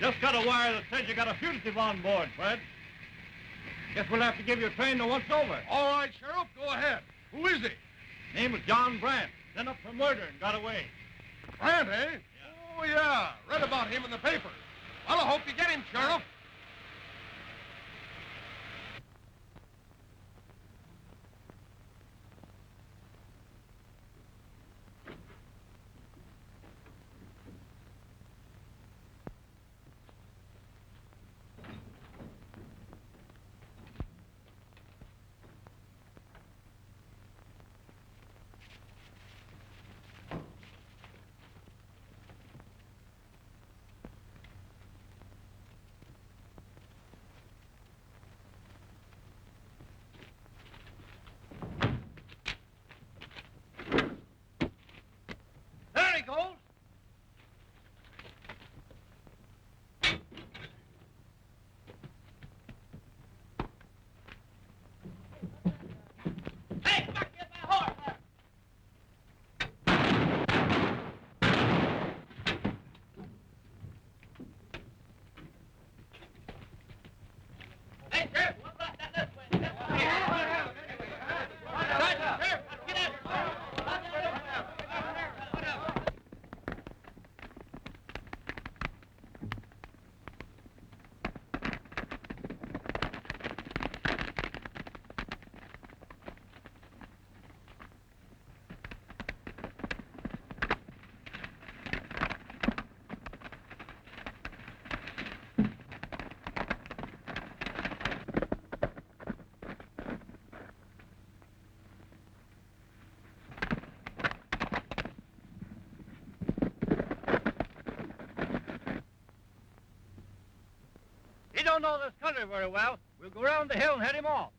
Just got a wire that says you got a fugitive on board, Fred. Guess we'll have to give you a train to once over. All right, Sheriff, go ahead. Who is he? Name is John Brant. Sent up for murder and got away. Brant, eh? Yeah. Oh, yeah. Read about him in the paper. Well, I hope you get him, Sheriff. There he goes. Hey, come on, get my horse there. Hey, Sheriff, what's that this way? Sergeant, Sheriff, get out. He don't know this country very well. We'll go around the hill and head him off.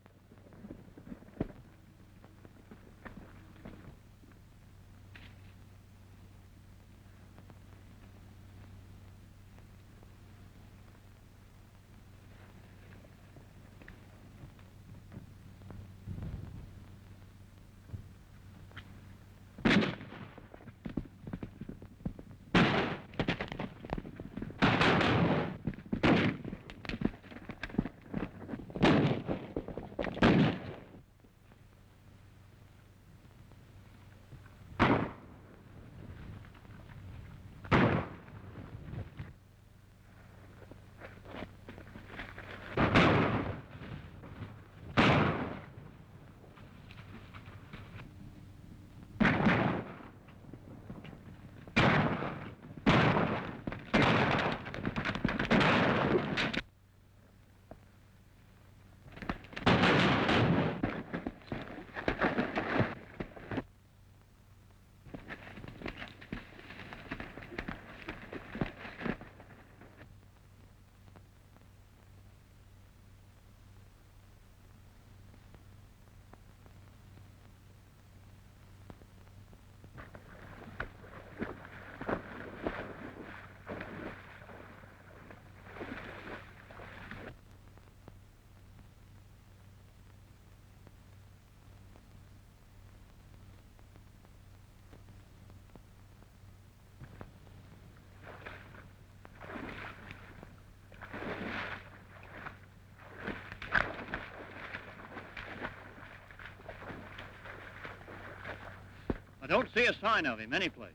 I don't see a sign of him anyplace.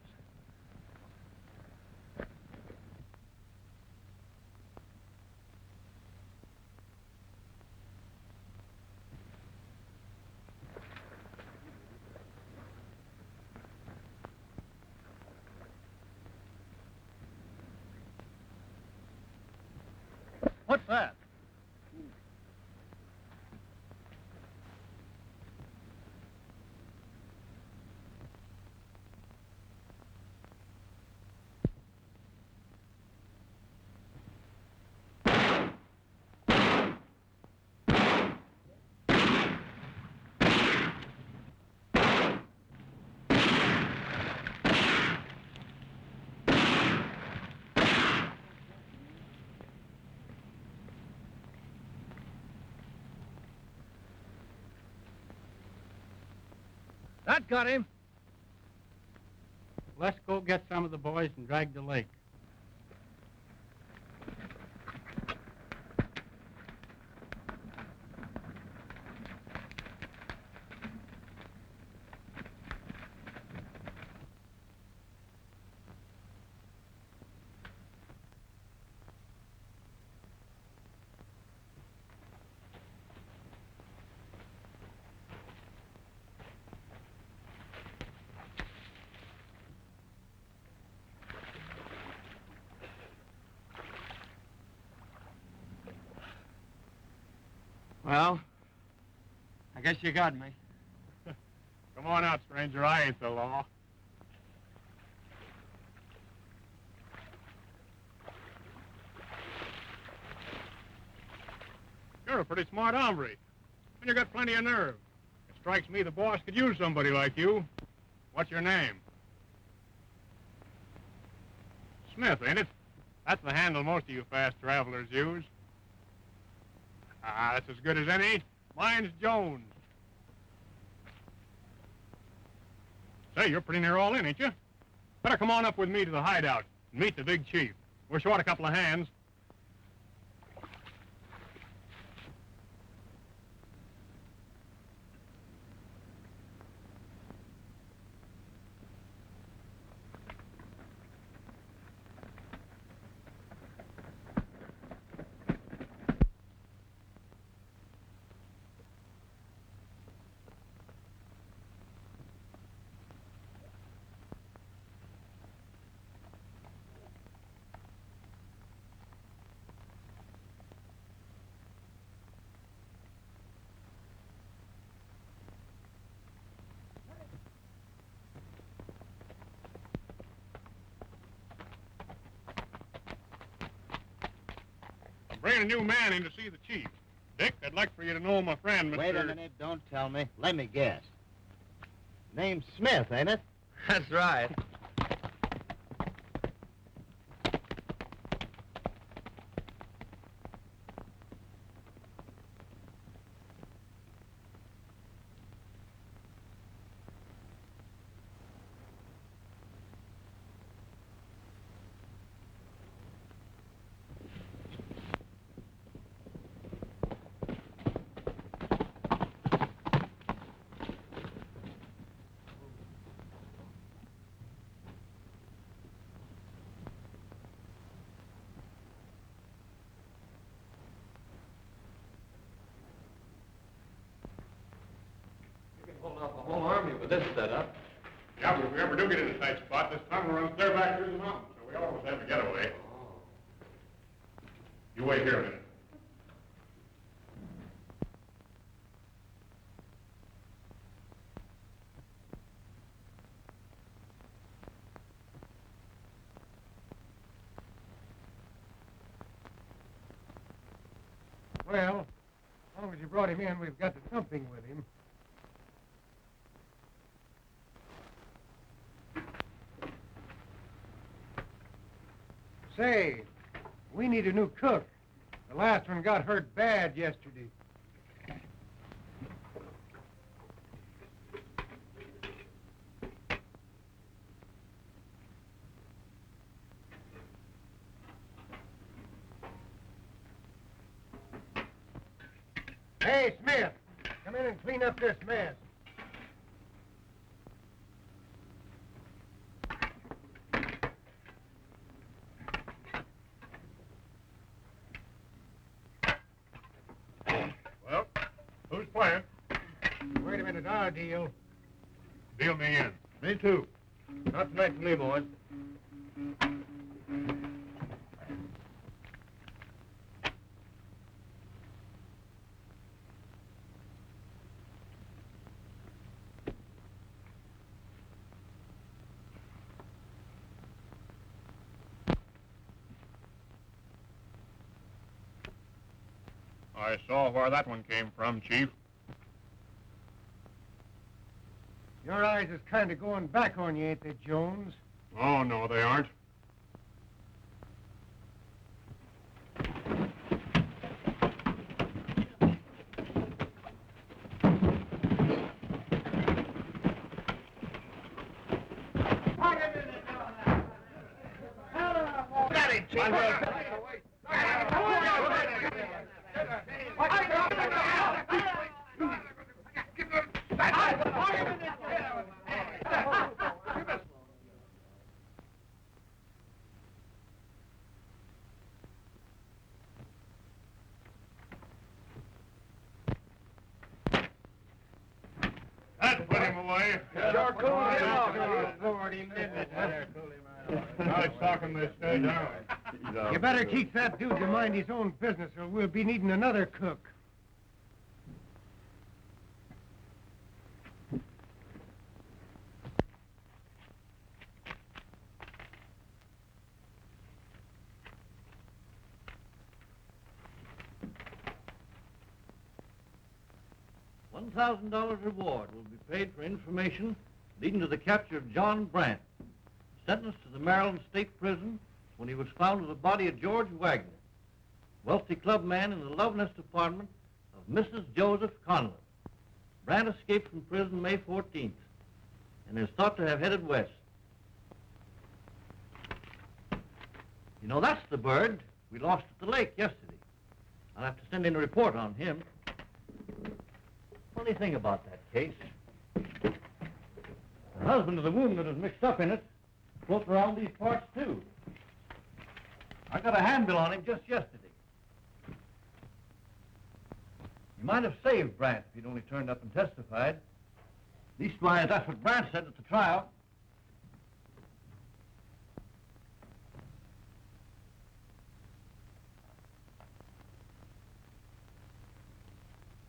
What's that? That got him. Let's go get some of the boys and drag the lake. Well, I guess you got me. Come on out, stranger. I ain't the law. You're a pretty smart hombre, and you got plenty of nerve. It strikes me the boss could use somebody like you. What's your name? Smith, ain't it? That's the handle most of you fast travelers use. Ah, that's as good as any. Mine's Jones. Say, you're pretty near all in, ain't you? Better come on up with me to the hideout and meet the big chief. We're short a couple of hands. Bringing a new man in to see the chief. Dick, I'd like for you to know my friend, Mr. Wait a minute, don't tell me. Let me guess. Name's Smith, ain't it? That's right. Hold off the whole army with this setup. Yeah, but if we ever do get in a tight spot, this tunnel runs clear back through the mountains, so we always have a getaway. You wait here a minute. Well, as long as you brought him in, we've got to something with him. Say, we need a new cook. The last one got hurt bad yesterday. Hey, Smith, come in and clean up this mess. Well, who's playing? Wait a minute, I'll deal. Deal me in. Me too. Not tonight for me, boys. I saw where that one came from, Chief. Your eyes is kind of going back on you, ain't they, Jones? Oh, no, they aren't. Got it, Chief. That put him away. Sure cool him off. Lord, he lived it. Now it's talking they stay down. You better teach that dude to mind his own business, or we'll be needing another cook. $1,000 reward will be paid for information leading to the capture of John Brant, sentenced to the Maryland State Prison when he was found with the body of George Wagner, wealthy clubman in the love nest apartment of Mrs. Joseph Conlon. Brant escaped from prison May 14th and is thought to have headed west. You know, that's the bird we lost at the lake yesterday. I'll have to send in a report on him. Funny thing about that case, the husband of the woman that was mixed up in it floating around these parts, too. I got a handbill on him just yesterday. He might have saved Brant if he'd only turned up and testified. Leastwise, that's what Brant said at the trial.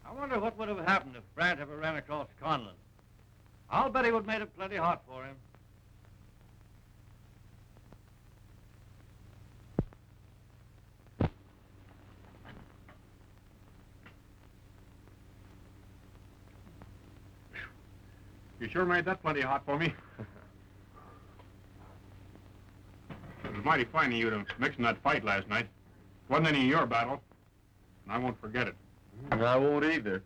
I wonder what would have happened if Brant ever ran across Conlon. I'll bet he would have made it plenty hot for him. You sure made that plenty hot for me. It was mighty fine of you to mix in that fight last night. It wasn't any of your battle, and I won't forget it. I won't either.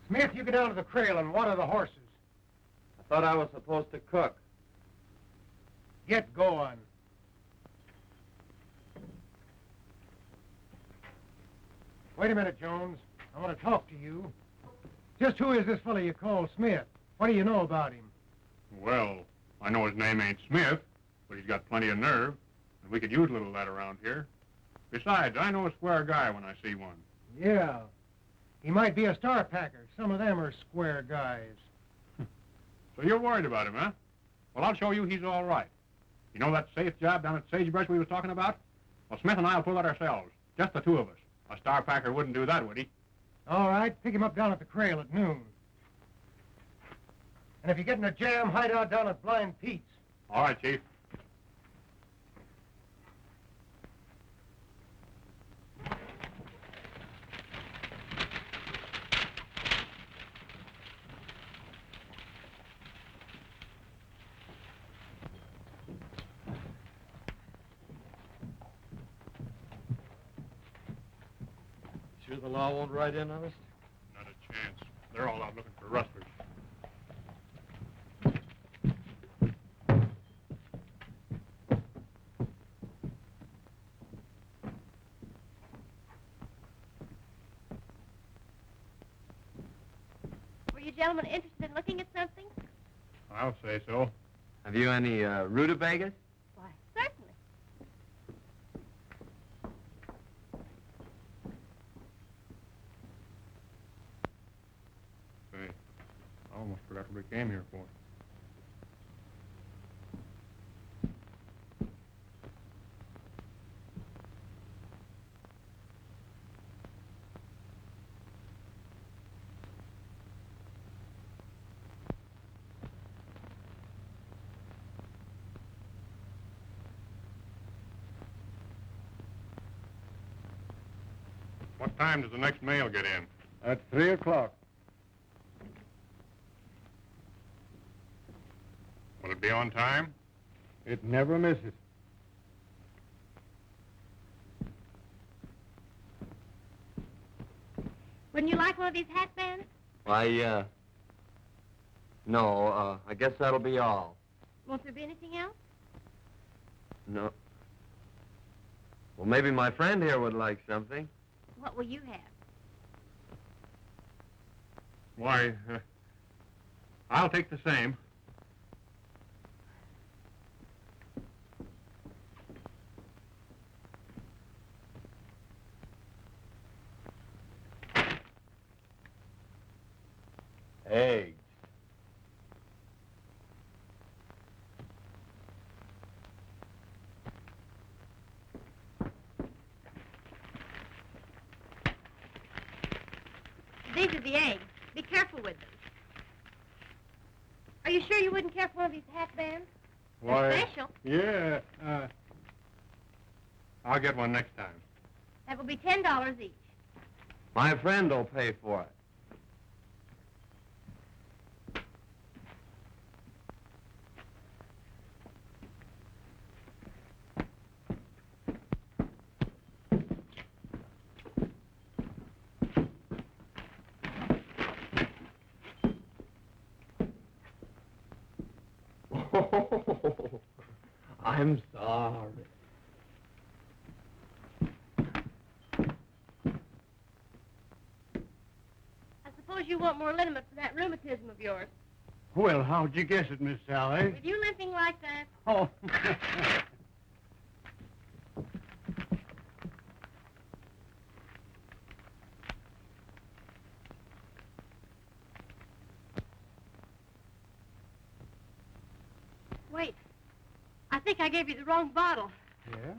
Smith, you go down to the trail and water the horses. I thought I was supposed to cook. Get going. Wait a minute, Jones. I want to talk to you. Just who is this fellow you call Smith? What do you know about him? Well, I know his name ain't Smith, but he's got plenty of nerve, and we could use a little of that around here. Besides, I know a square guy when I see one. Yeah. He might be a star packer. Some of them are square guys. So you're worried about him, huh? Well, I'll show you he's all right. You know that safe job down at Sagebrush we was talking about? Well, Smith and I'll pull that ourselves. Just the two of us. A star packer wouldn't do that, would he? All right, pick him up down at the trail at noon. And if you get in a jam, hide out down at Blind Pete's. All right, Chief. Sure the law won't write in on us? Not a chance. They're all out looking for rustlers. Were you gentlemen interested in looking at something? I'll say so. Have you any rutabagas? Why, certainly. Say, I almost forgot what we came here for. What time does the next mail get in? At 3 o'clock. Will it be on time? It never misses. Wouldn't you like one of these hat bands? Why, no, I guess that'll be all. Won't there be anything else? No. Well, maybe my friend here would like something. What will you have? Why, I'll take the same. Eggs. These are the eggs. Be careful with them. Are you sure you wouldn't care for one of these hat bands? They're special. Yeah, I'll get one next time. That will be $10 each. My friend will pay for it. I'm sorry. I suppose you want more liniment for that rheumatism of yours. Well, how'd you guess it, Miss Sally? With you limping like that, Oh. wait. I think I gave you the wrong bottle. Yeah?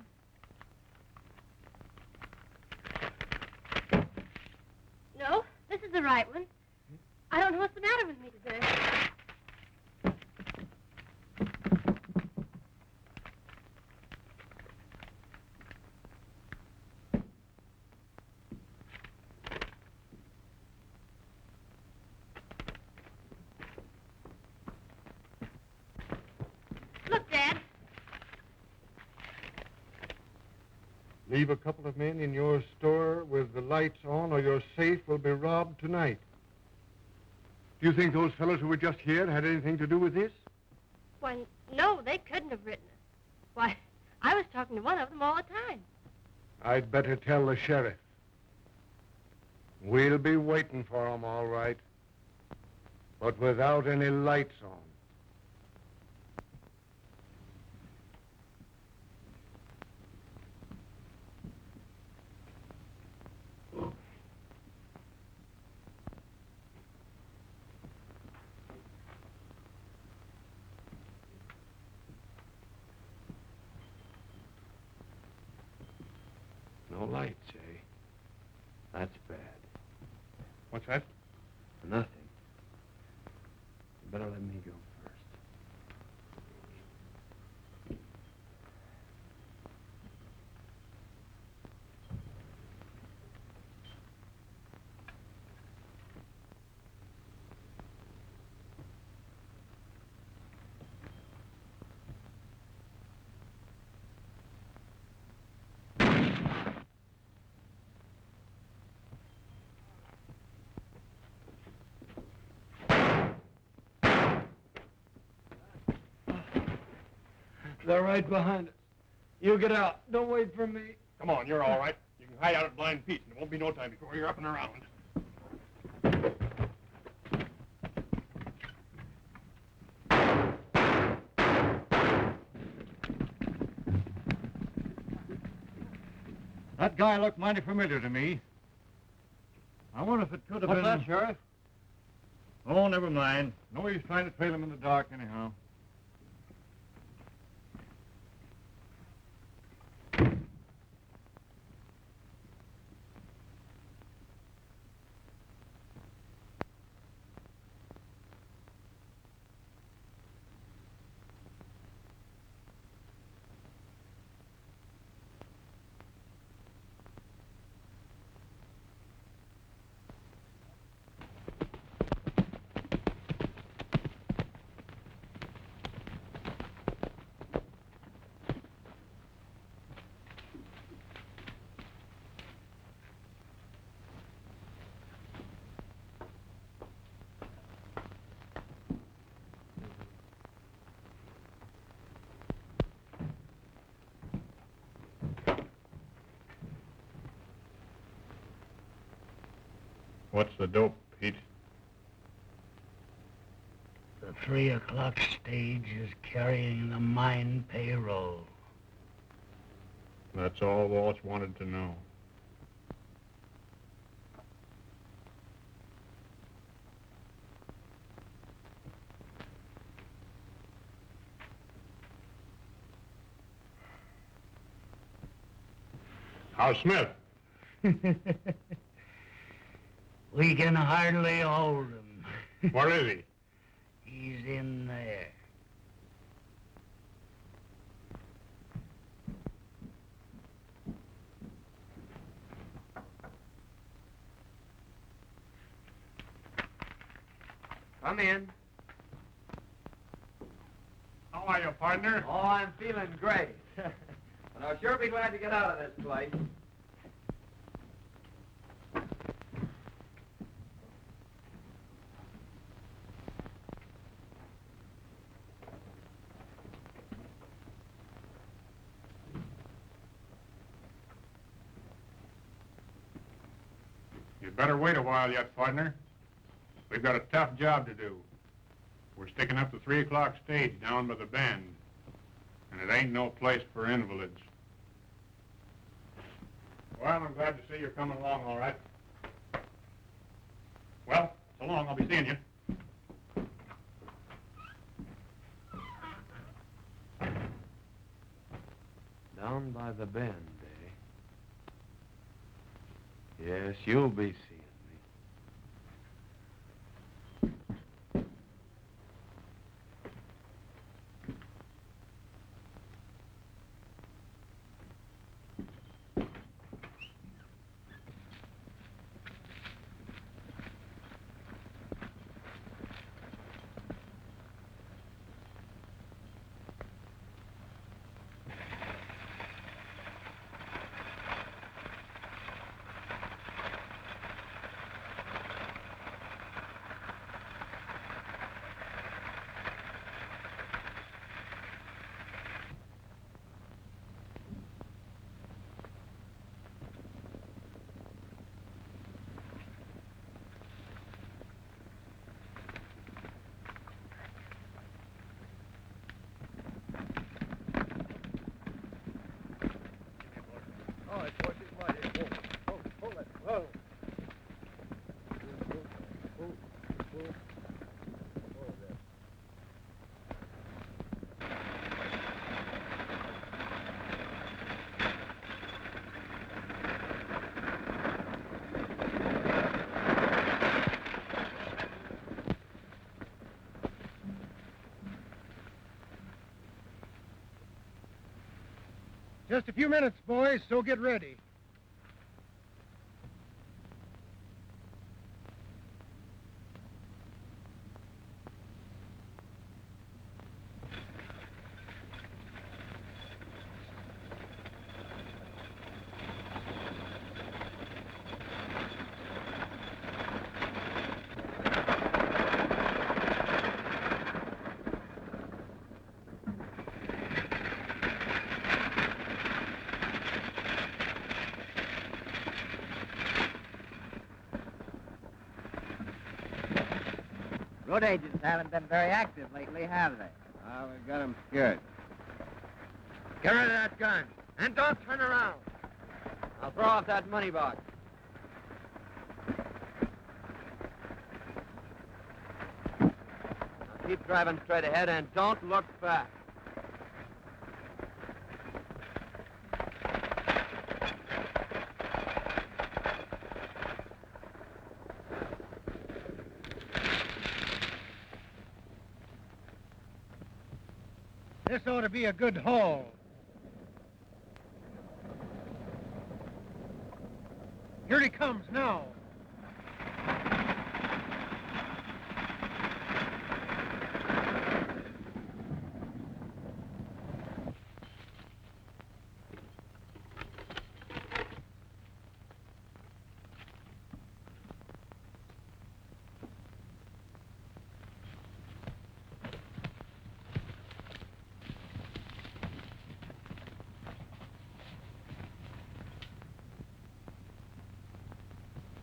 No, this is the right one. I don't know what's the matter with me today. Look, Dad. Leave a couple of men in your store with the lights on, or your safe will be robbed tonight. Do you think those fellows who were just here had anything to do with this? Why, no, they couldn't have written it. Why, I was talking to one of them all the time. I'd better tell the sheriff. We'll be waiting for 'em, all right. But without any lights on. No lights, eh? That's bad. What's that? Nothing. You better let me go first. They're right behind us. You get out. Don't wait for me. Come on, you're all right. You can hide out at Blind Pete, and it won't be no time before you're up and around. That guy looked mighty familiar to me. I wonder if it could have What's been... that, Sheriff? Oh, never mind. No use trying to trail him in the dark anyhow. What's the dope, Pete? The 3 o'clock stage is carrying the mine payroll. That's all Walsh wanted to know. How's Smith? We can hardly hold him. Where is he? He's in there. Come in. How are you, partner? Oh, I'm feeling great. But I'll sure be glad to get out of this place. You'd better wait a while yet, partner. We've got a tough job to do. We're sticking up the 3 o'clock stage down by the bend, and it ain't no place for invalids. Well, I'm glad to see you're coming along all right. Well, so long. I'll be seeing you. Down by the bend, eh? Yes, you'll be seeing me. Just a few minutes, boys, so get ready. Road agents haven't been very active lately, have they? Oh, we got him scared. Get rid of that gun, and don't turn around. I'll throw off that money box. Now keep driving straight ahead and don't look back. This ought to be a good haul. Here he comes now.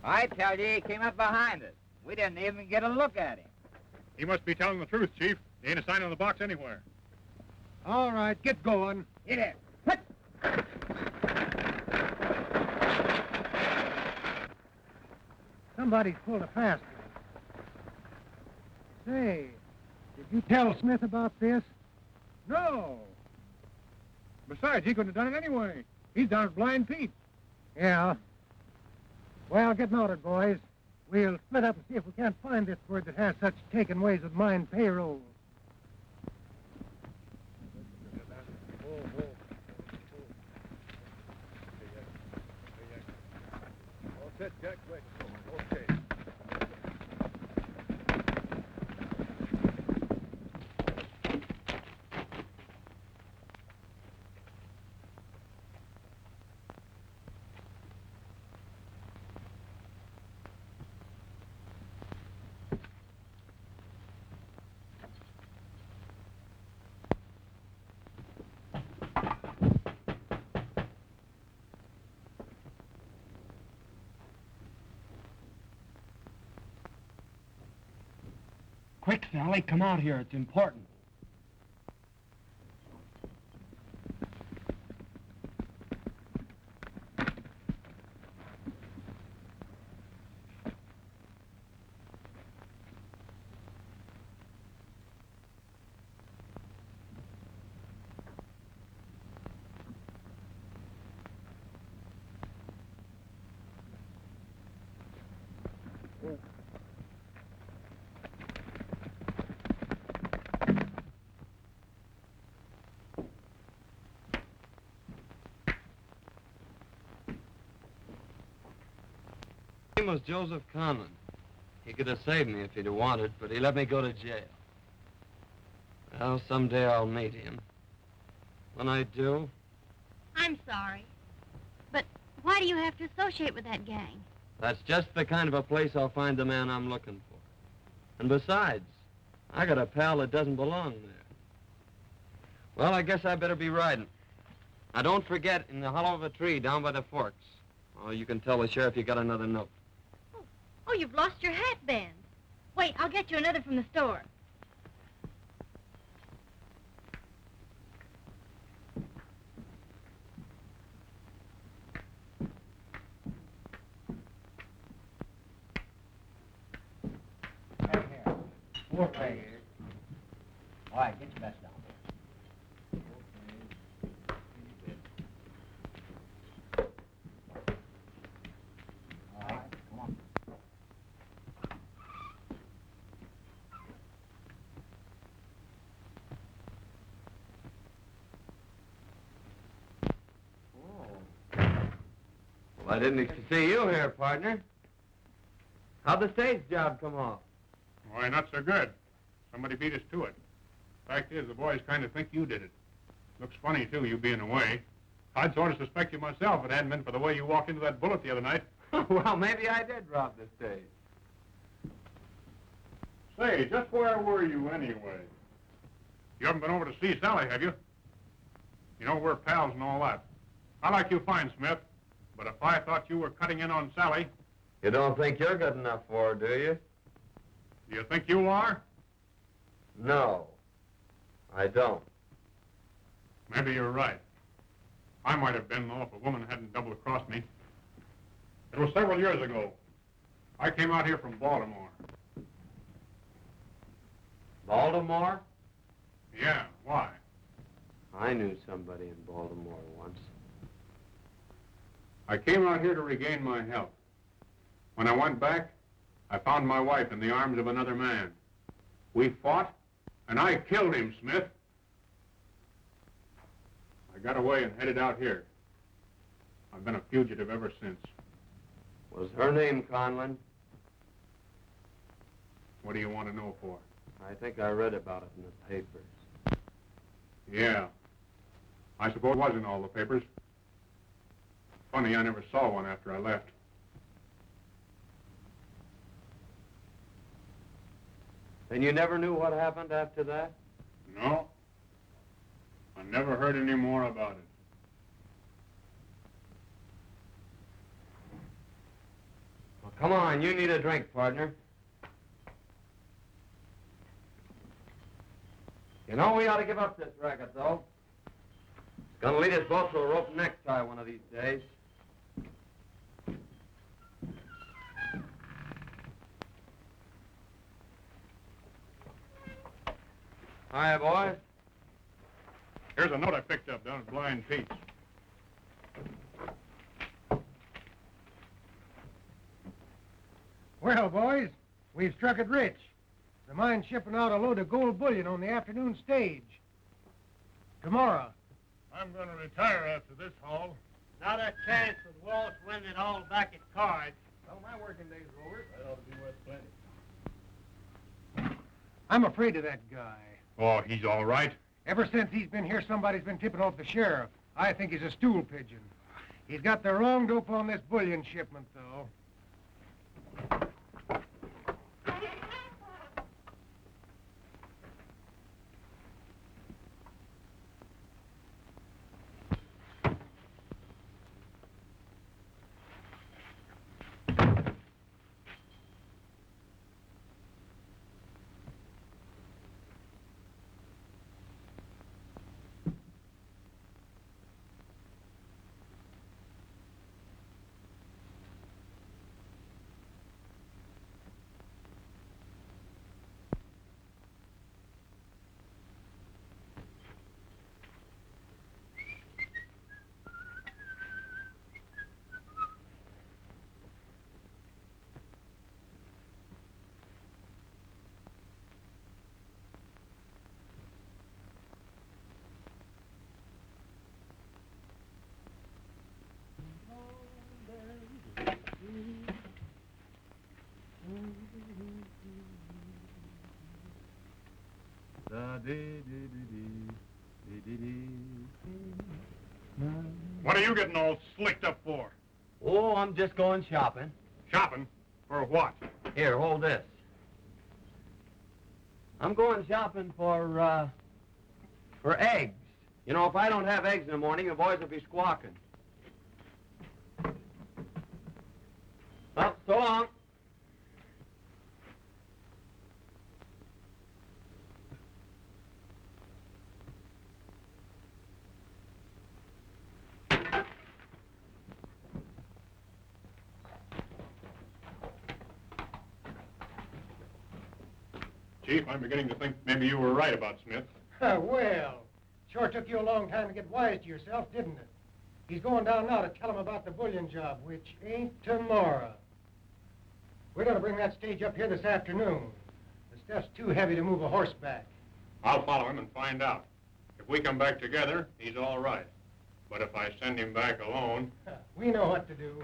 I tell you, he came up behind us. We didn't even get a look at him. He must be telling the truth, Chief. There ain't a sign on the box anywhere. All right, get going. Get it. Somebody's pulled a fast one. Say, did you tell Smith about this? No. Besides, he couldn't have done it anyway. He's down at Blind Pete. Yeah. Well, get mounted, boys. We'll split up and see if we can't find this bird that has such taken ways with mine payroll. Quick, Sally, come out here. It's important. His name was Joseph Conlon. He could have saved me if he'd have wanted, but he let me go to jail. Well, someday I'll meet him. When I do, I'm sorry. But why do you have to associate with that gang? that's just the kind of a place I'll find the man I'm looking for. And besides, I got a pal that doesn't belong there. Well, I guess I better be riding. Now, don't forget, in the hollow of a tree down by the forks. Oh, you can tell the sheriff you got another note. Oh, you've lost your hatband. Wait, I'll get you another from the store. Here. 4 pay. All right, get your best down. All right, come on. Well, I didn't expect to see you here, partner. How'd the stage job come off? Why, not so good. Somebody beat us to it. Fact is, the boys kind of think you did it. Looks funny, too, you being away. I'd sort of suspect you myself if it hadn't been for the way you walked into that bullet the other night. Well, maybe I did rob the stage. Say, just where were you anyway? You haven't been over to see Sally, have you? You know, we're pals and all that. I like you fine, Smith. But if I thought you were cutting in on Sally... You don't think you're good enough for her, do you? Do you think you are? No, I don't. Maybe you're right. I might have been, though, if a woman hadn't double-crossed me. It was several years ago. I came out here from Baltimore. Baltimore? Yeah, why? I knew somebody in Baltimore once. I came out here to regain my health. When I went back, I found my wife in the arms of another man. We fought, and I killed him, Smith. I got away and headed out here. I've been a fugitive ever since. Was her name Conlon? What do you want to know for? I think I read about it in the papers. Yeah. I suppose it was in all the papers. Funny, I never saw one after I left. And you never knew what happened after that? No. I never heard any more about it. Well, come on, you need a drink, partner. You know, we ought to give up this racket, though. It's gonna lead us both to a rope necktie one of these days. Hiya, boys. Here's a note I picked up down at Blind Pete's. Well, boys, we've struck it rich. The mine's shipping out a load of gold bullion on the afternoon stage. Tomorrow. I'm going to retire after this haul. Not a chance with Walsh winning it all back at cards. Well, my working day's over. That ought to be worth plenty. I'm afraid of that guy. Oh, he's all right. Ever since he's been here, somebody's been tipping off the sheriff. I think he's a stool pigeon. He's got the wrong dope on this bullion shipment, though. What are you getting all slicked up for? Oh, I'm just going shopping. Shopping? For what? Here, hold this. I'm going shopping for eggs. You know, if I don't have eggs in the morning, the boys will be squawking. Well, so long. Chief, I'm beginning to think maybe you were right about Smith. Well, sure took you a long time to get wise to yourself, didn't it? He's going down now to tell him about the bullion job, which ain't tomorrow. We're going to bring that stage up here this afternoon. The stuff's too heavy to move a horseback. I'll follow him and find out. If we come back together, he's all right. But if I send him back alone... We know what to do.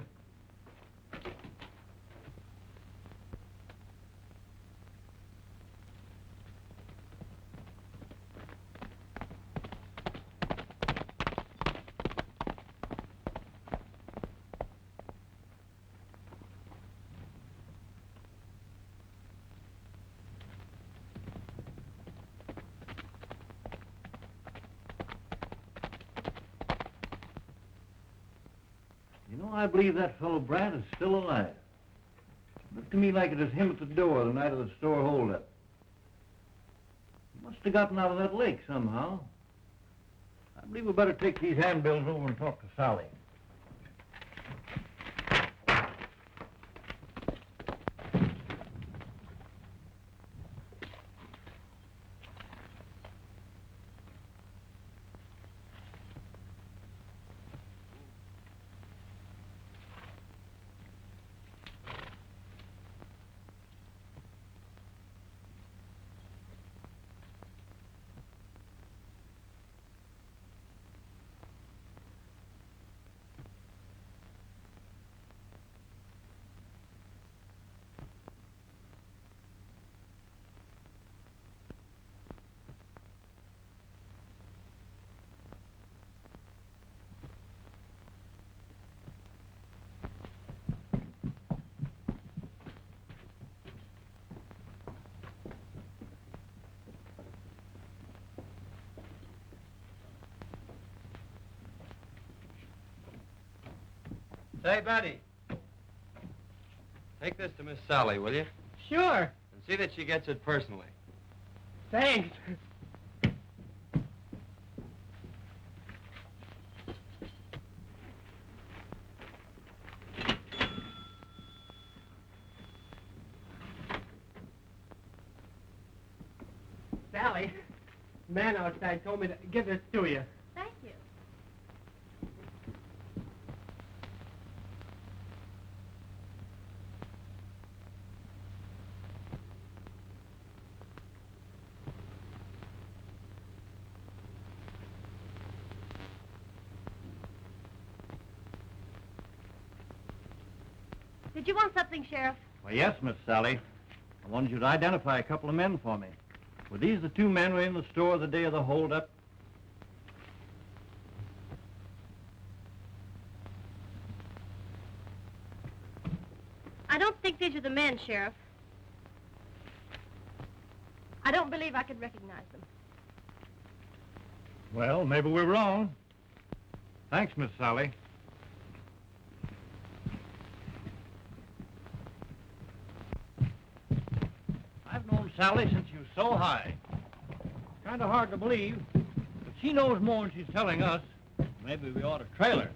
You know, I believe that fellow Brant is still alive. Looked to me like it was him at the door the night of the store holdup. He must have gotten out of that lake somehow. I believe we better take these handbills over and talk to Sally. Say, Betty. Take this to Miss Sally, will you? Sure. And see that she gets it personally. Thanks. Sally, the man outside told me to give this to you. Thank you. Did you want something, Sheriff? Well, yes, Miss Sally. I wanted you to identify a couple of men for me. Were these the two men who were in the store the day of the holdup? I don't think these are the men, Sheriff. I don't believe I could recognize them. Well, maybe we're wrong. Thanks, Miss Sally. I've known Sally since she was so high. Kind of hard to believe, but she knows more than she's telling us. Maybe we ought to trail her.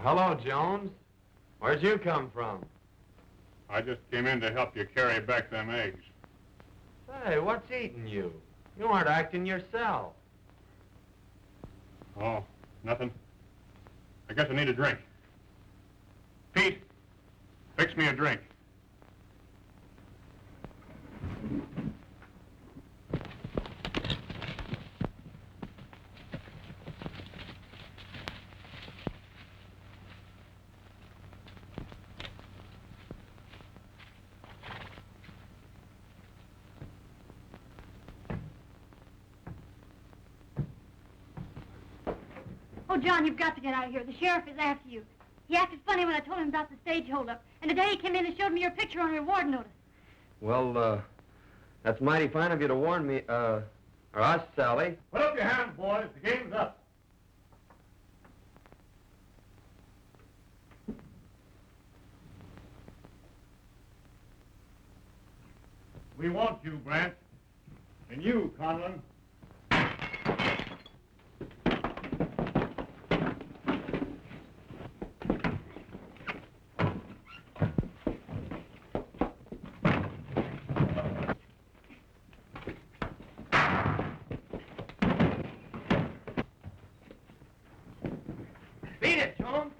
hello, Jones. Where'd you come from? I just came in to help you carry back them eggs. Hey, what's eating you? You aren't acting yourself. Oh, nothing. I guess I need a drink. Pete, fix me a drink. Oh, John, you've got to get out of here. The sheriff is after you. He acted funny when I told him about the stage holdup. And today he came in and showed me your picture on a reward notice. Well, that's mighty fine of you to warn me, or us, Sally. Put up your hands, boys. The game's up. We want you, Brant. And you, Conlon. Beat it, Jones.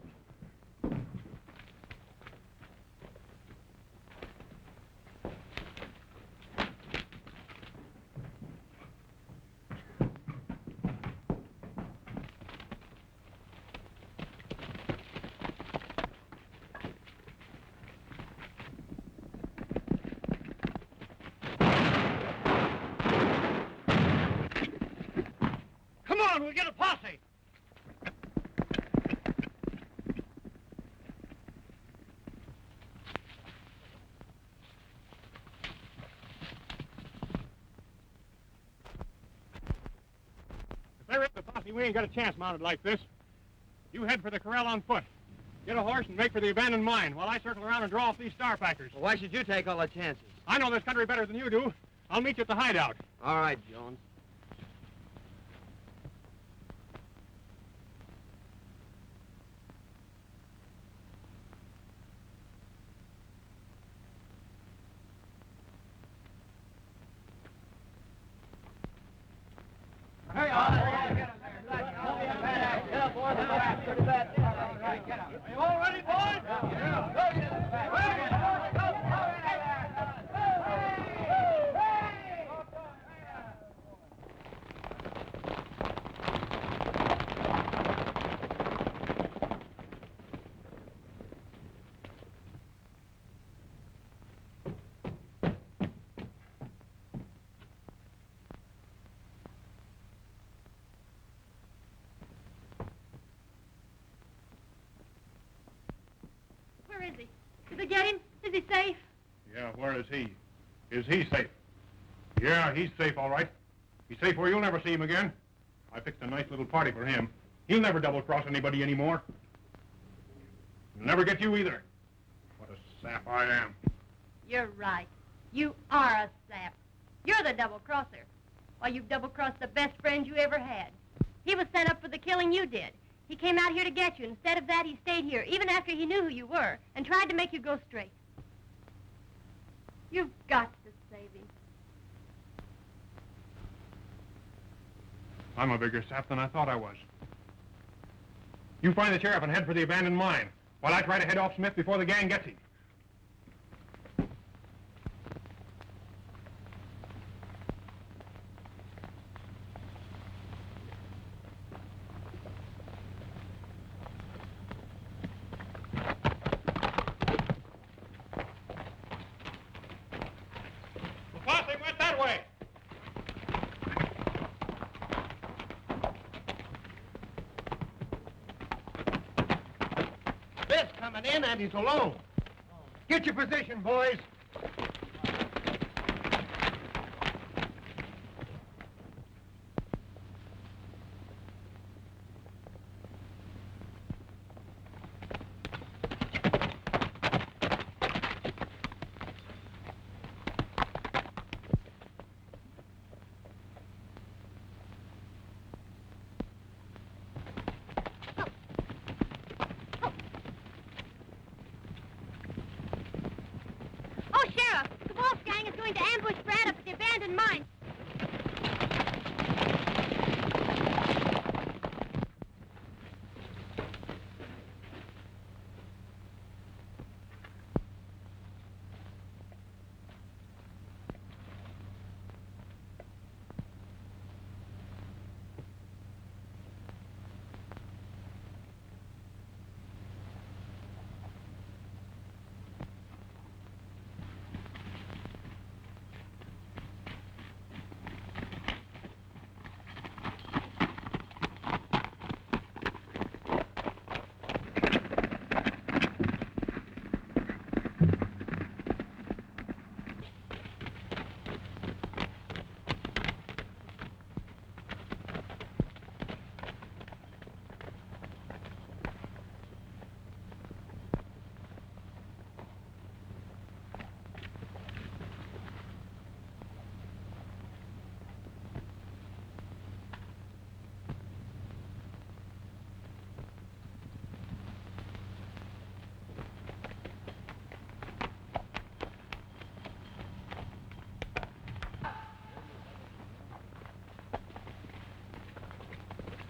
Come on, we'll get a posse. If they're in the posse, we ain't got a chance mounted like this. You head for the corral on foot. Get a horse and make for the abandoned mine while I circle around and draw off these star packers. Well, why should you take all the chances? I know this country better than you do. I'll meet you at the hideout. All right, Jones. You all ready, boys? Where is he? Did they get him? Is he safe? Yeah, where is he? Is he safe? Yeah, he's safe, all right. He's safe where you'll never see him again. I fixed a nice little party for him. He'll never double-cross anybody anymore. He'll never get you either. What a sap I am. You're right. You are a sap. You're the double-crosser. Why, you've double-crossed the best friend you ever had. He was sent up for the killing you did. He came out here to get you. Instead of that, he stayed here, even after he knew who you were, and tried to make you go straight. You've got to save him. I'm a bigger sap than I thought I was. You find the sheriff and head for the abandoned mine, while I try to head off Smith before the gang gets him. The posse went that way. Smith's coming in and he's alone. Get your position, boys. Oh, Sheriff, the Wolf gang is going to ambush Brant up at the abandoned mine.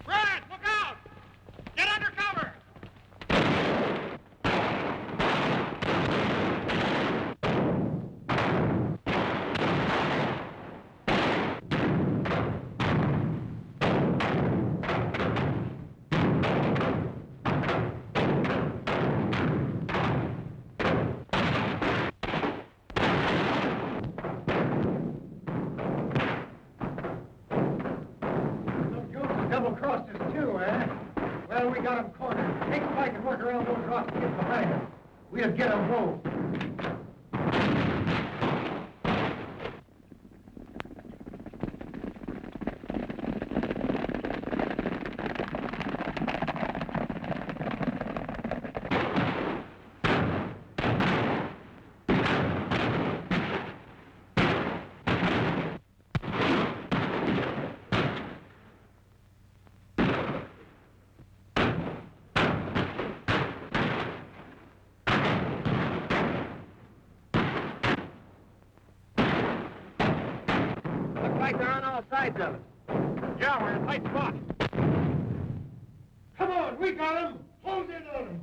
Brant, look out! Get under cover! So Jones double-crossed us too, eh? Well, we got him cornered. Take a bike and work around those rocks to get behind him. We'll get them both. Looks like they're on all sides of us. Yeah, we're in a tight spot. Come on, we got him. Close in on him.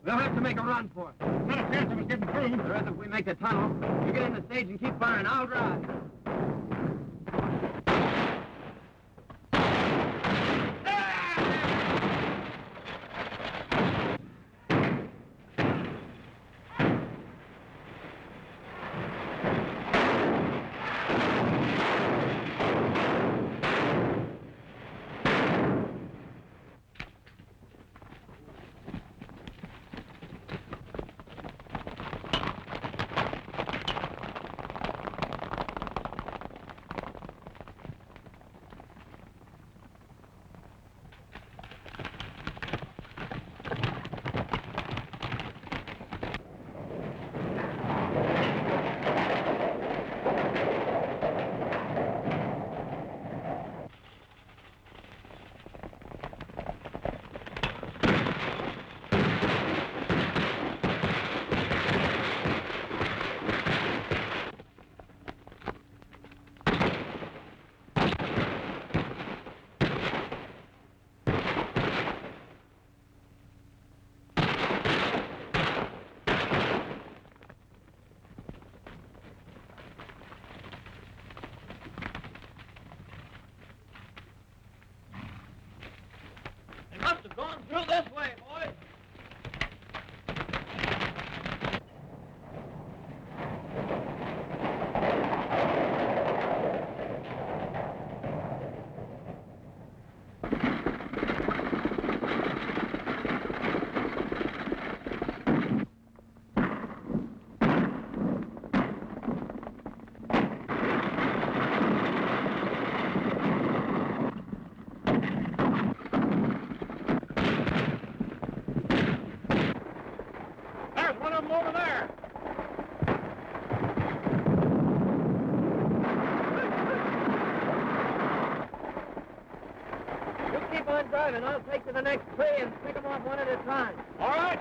We'll have to make a run for it. Not a chance of us getting through. There is if we make the tunnel. You get in the stage and keep firing. I'll drive. They must have gone through this way, boys. There's one of them over there. You keep on driving. I'll take to the next tree and pick them off one at a time. All right.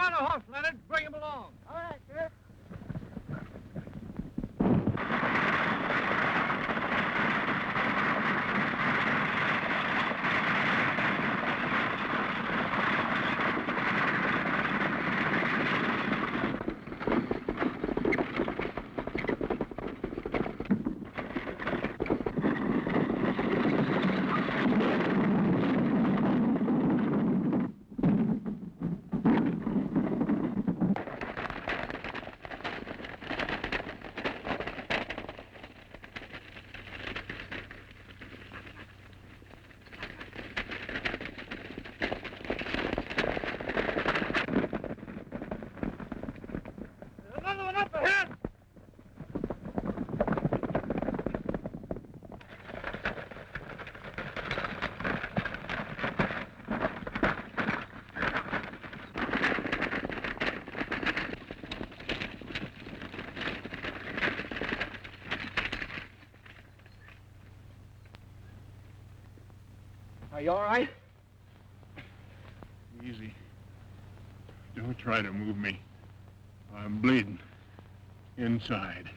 on a horse, Leonard. Bring him along. All right, sir. Another one up ahead. Are you all right? Easy. Don't try to move me. I'm bleeding. Inside.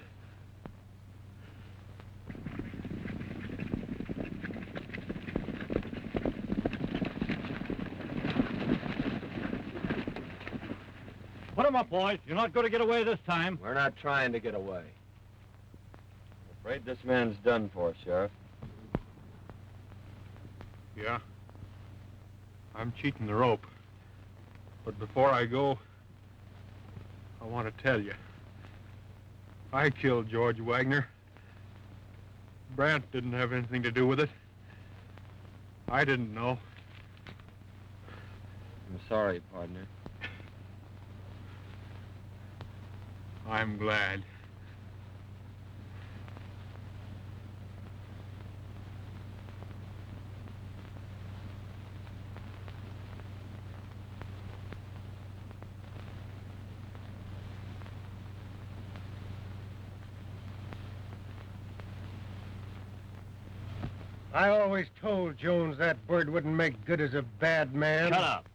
Put him up, boys. You're not going to get away this time. We're not trying to get away. I'm afraid this man's done for, Sheriff. Yeah. I'm cheating the rope. But before I go, I want to tell you. I killed George Wagner. Brant didn't have anything to do with it. I didn't know. I'm sorry, partner. I'm glad. I always told Jones that bird wouldn't make good as a bad man. Shut up.